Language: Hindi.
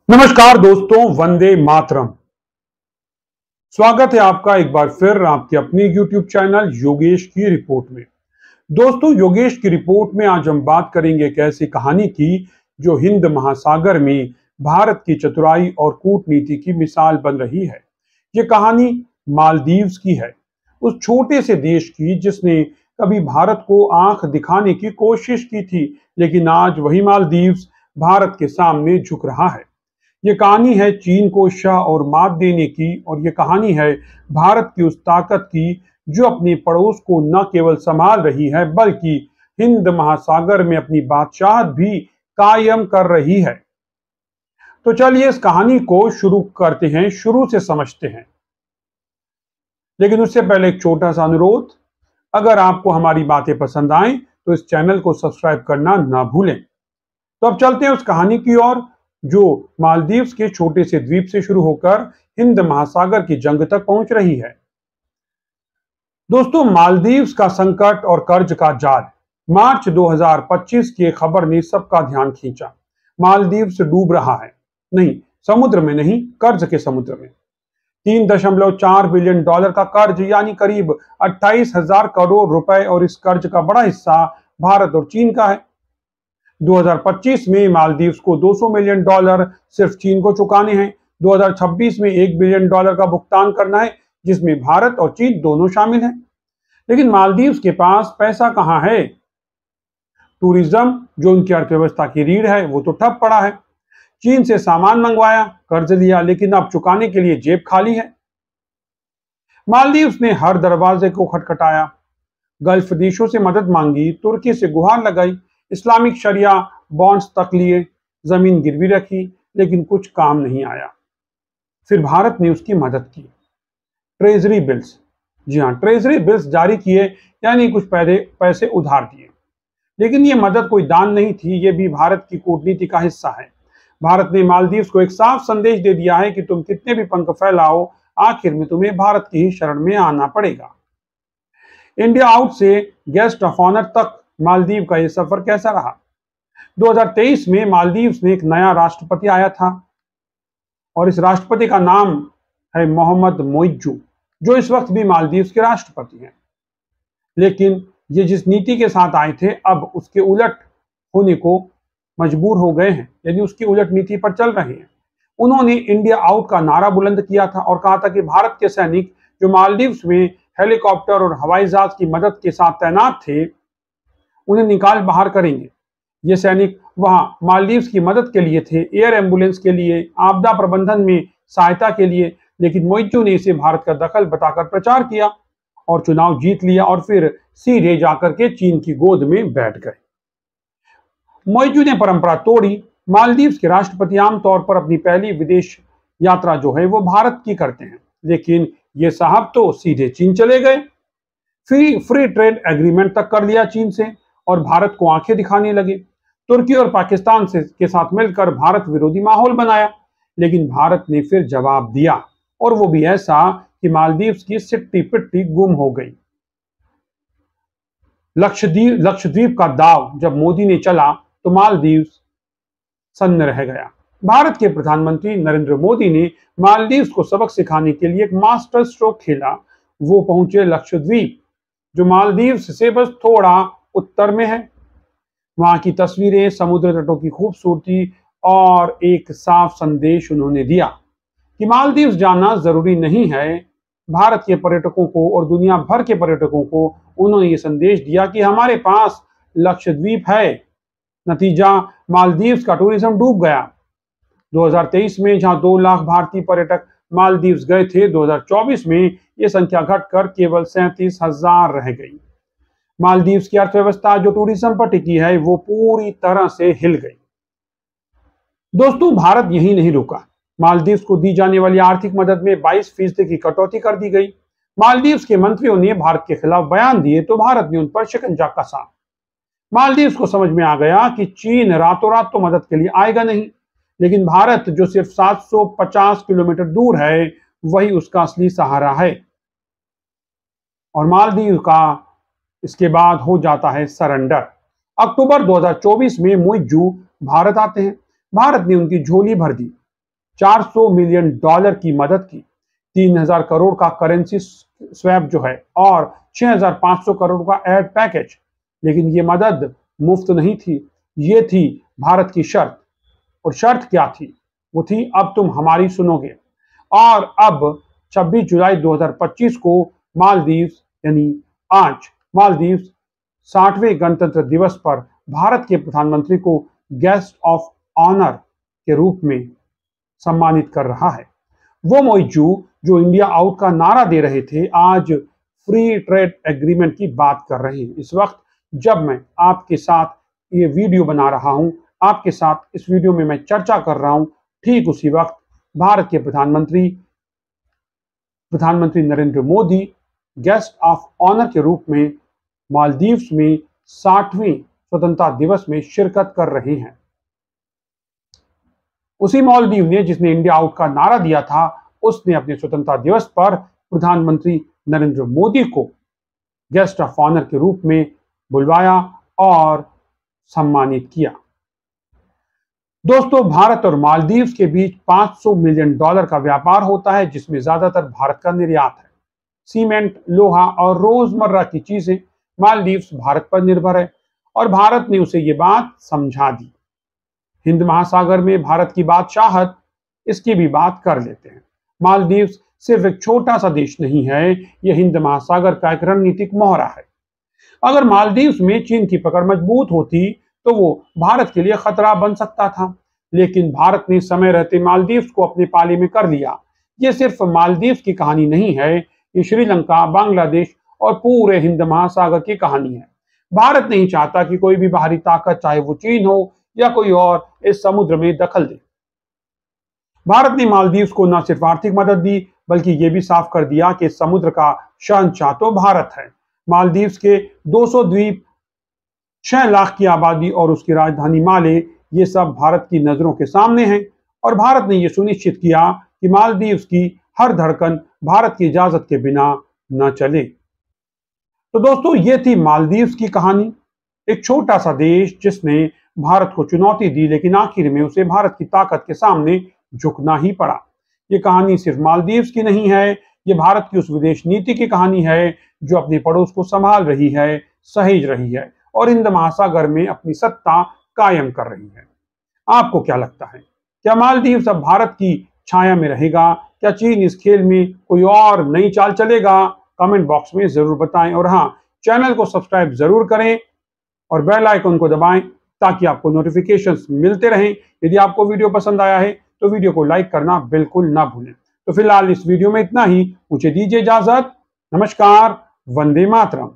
नमस्कार दोस्तों, वंदे मातरम। स्वागत है आपका एक बार फिर आपके अपने YouTube चैनल योगेश की रिपोर्ट में। दोस्तों, योगेश की रिपोर्ट में आज हम बात करेंगे एक ऐसी कहानी की जो हिंद महासागर में भारत की चतुराई और कूटनीति की मिसाल बन रही है। ये कहानी मालदीव्स की है, उस छोटे से देश की जिसने कभी भारत को आंख दिखाने की कोशिश की थी, लेकिन आज वही मालदीव्स भारत के सामने झुक रहा है। ये कहानी है चीन को शाह और मात देने की, और ये कहानी है भारत की उस ताकत की जो अपने पड़ोस को न केवल संभाल रही है बल्कि हिंद महासागर में अपनी बादशाहत भी कायम कर रही है। तो चलिए इस कहानी को शुरू करते हैं, शुरू से समझते हैं। लेकिन उससे पहले एक छोटा सा अनुरोध, अगर आपको हमारी बातें पसंद आए तो इस चैनल को सब्सक्राइब करना ना भूलें। तो अब चलते हैं उस कहानी की ओर जो मालदीव्स के छोटे से द्वीप से शुरू होकर हिंद महासागर की जंग तक पहुंच रही है। दोस्तों, मालदीव्स का संकट और कर्ज का जाल। मार्च 2025 की खबर ने सबका ध्यान खींचा। मालदीव्स डूब रहा है, नहीं समुद्र में नहीं, कर्ज के समुद्र में। 3.4 बिलियन डॉलर का कर्ज, यानी करीब 28,000 करोड़ रुपए, और इस कर्ज का बड़ा हिस्सा भारत और चीन का है। 2025 में मालदीव्स को 200 मिलियन डॉलर सिर्फ चीन को चुकाने हैं। 2026 में 1 बिलियन डॉलर का भुगतान करना है, जिसमें भारत और चीन दोनों शामिल हैं। लेकिन मालदीव्स के पास पैसा कहां है? टूरिज्म, जो उनकी अर्थव्यवस्था की रीढ़ है, वो तो ठप पड़ा है। चीन से सामान मंगवाया, कर्ज लिया, लेकिन अब चुकाने के लिए जेब खाली है। मालदीव्स ने हर दरवाजे को खटखटाया, गल्फ देशों से मदद मांगी, तुर्की से गुहार लगाई, इस्लामिक शरिया बॉन्ड्स तक लिए, जमीन गिरवी रखी, लेकिन कुछ काम नहीं आया। फिर भारत ने उसकी मदद की। ट्रेजरी बिल्स, जी हाँ, ट्रेजरी बिल्स जारी किए, यानी कुछ पैसे उधार दिए। लेकिन ये मदद कोई दान नहीं थी, ये भी भारत की कूटनीति का हिस्सा है। भारत ने मालदीव्स को एक साफ संदेश दे दिया है कि तुम कितने भी पंख फैलाओ, आखिर में तुम्हें भारत की ही शरण में आना पड़ेगा। इंडिया आउट से गेस्ट ऑफ ऑनर तक मालदीव का यह सफर कैसा रहा? 2023 में मालदीव्स में एक नया राष्ट्रपति आया था, और इस राष्ट्रपति का नाम है मोहम्मद मोइज्जू, जो इस वक्त भी मालदीव्स के राष्ट्रपति हैं। लेकिन ये जिस नीति के साथ आए थे, अब उसके उलट होने को मजबूर हो गए हैं, यानी उसकी उलट नीति पर चल रहे हैं। उन्होंने इंडिया आउट का नारा बुलंद किया था और कहा था कि भारत के सैनिक जो मालदीव्स में हेलीकॉप्टर और हवाई जहाज की मदद के साथ तैनात थे, उन्हें निकाल बाहर करेंगे। ये सैनिक वहां मालदीव्स की मदद के लिए थे, एयर एम्बुलेंस के लिए, आपदा प्रबंधन में सहायता के लिए। लेकिन मोइज्जू ने इसे भारत का दखल बताकर प्रचार किया और चुनाव जीत लिया, और फिर सीधे जाकर के चीन की गोद में बैठ गए। मोइज्जू ने परंपरा तोड़ी। मालदीव्स के राष्ट्रपति आमतौर पर अपनी पहली विदेश यात्रा जो है वो भारत की करते हैं, लेकिन ये साहब तो सीधे चीन चले गए। फ्री ट्रेड एग्रीमेंट तक कर लिया चीन से, और भारत को आंखें दिखाने लगे। तुर्की और पाकिस्तान के साथ मिलकर भारत विरोधी माहौल बनाया। लेकिन भारत ने फिर जवाब दिया, और वो भी ऐसा कि मालदीव्स की सिट्टी पिट्टी गुम हो गई। लक्षद्वीप का दाव जब मोदी ने चला तो मालदीव्स सन्न रह गया। भारत के प्रधानमंत्री नरेंद्र मोदी ने मालदीव्स को सबक सिखाने के लिए एक मास्टर स्ट्रोक खेला। वो पहुंचे लक्षद्वीप, जो मालदीव्स से बस थोड़ा उत्तर में है। वहां की तस्वीरें, समुद्र तटों की खूबसूरती, और एक साफ संदेश उन्होंने दिया कि मालदीव्स जाना जरूरी नहीं है। भारत के पर्यटकों को और दुनिया भर के पर्यटकों को उन्होंने ये संदेश दिया कि हमारे पास लक्षद्वीप है। नतीजा, मालदीव्स का टूरिज्म डूब गया। 2023 में जहां 2 लाख भारतीय पर्यटक मालदीव्स गए थे, 2024 में यह संख्या घटकर केवल 37,000 रह गई। मालदीव्स की अर्थव्यवस्था जो टूरिज्म पर टिकी है, वो पूरी तरह से हिल गई। दोस्तों, भारत यही नहीं रुका। मालदीव्स को दी जाने वाली आर्थिक मदद में 22% की कटौती कर दी गई। मालदीव्स के मंत्रियों ने भारत के खिलाफ बयान दिए तो भारत ने उन पर शिकंजा कसा। मालदीव्स को समझ में आ गया कि चीन रातों रात तो मदद के लिए आएगा नहीं, लेकिन भारत जो सिर्फ 750 किलोमीटर दूर है, वही उसका असली सहारा है। और मालदीव का इसके बाद हो जाता है सरेंडर। अक्टूबर 2024 में मोइज्जू भारत आते हैं। भारत ने उनकी झोली भर दी। $400 मिलियन की मदद की, 3,000 करोड़ का करेंसी स्वैप जो है और 6,500 करोड़ का एड पैकेज। लेकिन ये मदद मुफ्त नहीं थी, ये थी भारत की शर्त। और शर्त क्या थी? वो थी, अब तुम हमारी सुनोगे। और अब 26 जुलाई 2025 को मालदीव्स, यानी आज मालदीव्स 60वें गणतंत्र दिवस पर भारत के प्रधानमंत्री को गेस्ट ऑफ ऑनर के रूप में सम्मानित कर रहा है। वो मौजू जो इंडिया आउट का नारा दे रहे थे, आज फ्री ट्रेड एग्रीमेंट की बात कर रहे हैं। इस वक्त जब मैं आपके साथ ये वीडियो बना रहा हूं, आपके साथ इस वीडियो में मैं चर्चा कर रहा हूं, ठीक उसी वक्त भारत के प्रधानमंत्री Narendra Modi guest of honour के रूप में मालदीव्स में 60वें स्वतंत्रता दिवस में शिरकत कर रहे हैं। उसी मालदीव ने जिसने इंडिया आउट का नारा दिया था, उसने अपने स्वतंत्रता दिवस पर प्रधानमंत्री नरेंद्र मोदी को गेस्ट ऑफ ऑनर के रूप में बुलवाया और सम्मानित किया। दोस्तों, भारत और मालदीव्स के बीच $500 मिलियन का व्यापार होता है, जिसमें ज्यादातर भारत का निर्यात है। सीमेंट, लोहा और रोजमर्रा की चीजें मालदीव्स भारत पर निर्भर है और भारत ने उसे ये बात समझा दी। हिंद महासागर में भारत की बादशाहत, इसकी भी बात कर लेते हैं। मालदीव्स सिर्फ एक छोटा सा देश नहीं है, यह हिंद महासागर का एक रणनीतिक मोहरा है। अगर मालदीव्स में चीन की पकड़ मजबूत होती तो वो भारत के लिए खतरा बन सकता था, लेकिन भारत ने समय रहते मालदीव्स को अपने पाले में कर लिया। ये सिर्फ मालदीव्स की कहानी नहीं है, ये श्रीलंका, बांग्लादेश और पूरे हिंद महासागर की कहानी है। भारत नहीं चाहता कि कोई भी बाहरी ताकत, चाहे वो चीन हो या कोई और, इस समुद्र में दखल दे। भारत ने मालदीव्स को न सिर्फ आर्थिक मदद दी, बल्कि ये भी साफ कर दिया कि समुद्र का शहंशाह तो भारत है। मालदीव्स के 200 द्वीप, 6 लाख की आबादी और उसकी राजधानी माले, ये सब भारत की नजरों के सामने हैं और भारत ने यह सुनिश्चित किया कि मालदीव्स की हर धड़कन भारत की इजाजत के बिना न चले। तो दोस्तों, ये थी मालदीव्स की कहानी। एक छोटा सा देश जिसने भारत को चुनौती दी, लेकिन आखिर में उसे भारत की ताकत के सामने झुकना ही पड़ा। ये कहानी सिर्फ मालदीव्स की नहीं है, ये भारत की उस विदेश नीति की कहानी है जो अपने पड़ोस को संभाल रही है, सहेज रही है और हिंद महासागर में अपनी सत्ता कायम कर रही है। आपको क्या लगता है? क्या मालदीव्स अब भारत की छाया में रहेगा? क्या चीन इस खेल में कोई और नई चाल चलेगा? कमेंट बॉक्स में जरूर बताएं और हाँ, चैनल को सब्सक्राइब जरूर करें और बेल आइकन को दबाएं ताकि आपको नोटिफिकेशंस मिलते रहें। यदि आपको वीडियो पसंद आया है तो वीडियो को लाइक करना बिल्कुल ना भूलें। तो फिलहाल इस वीडियो में इतना ही, मुझे दीजिए इजाजत। नमस्कार, वंदे मातरम।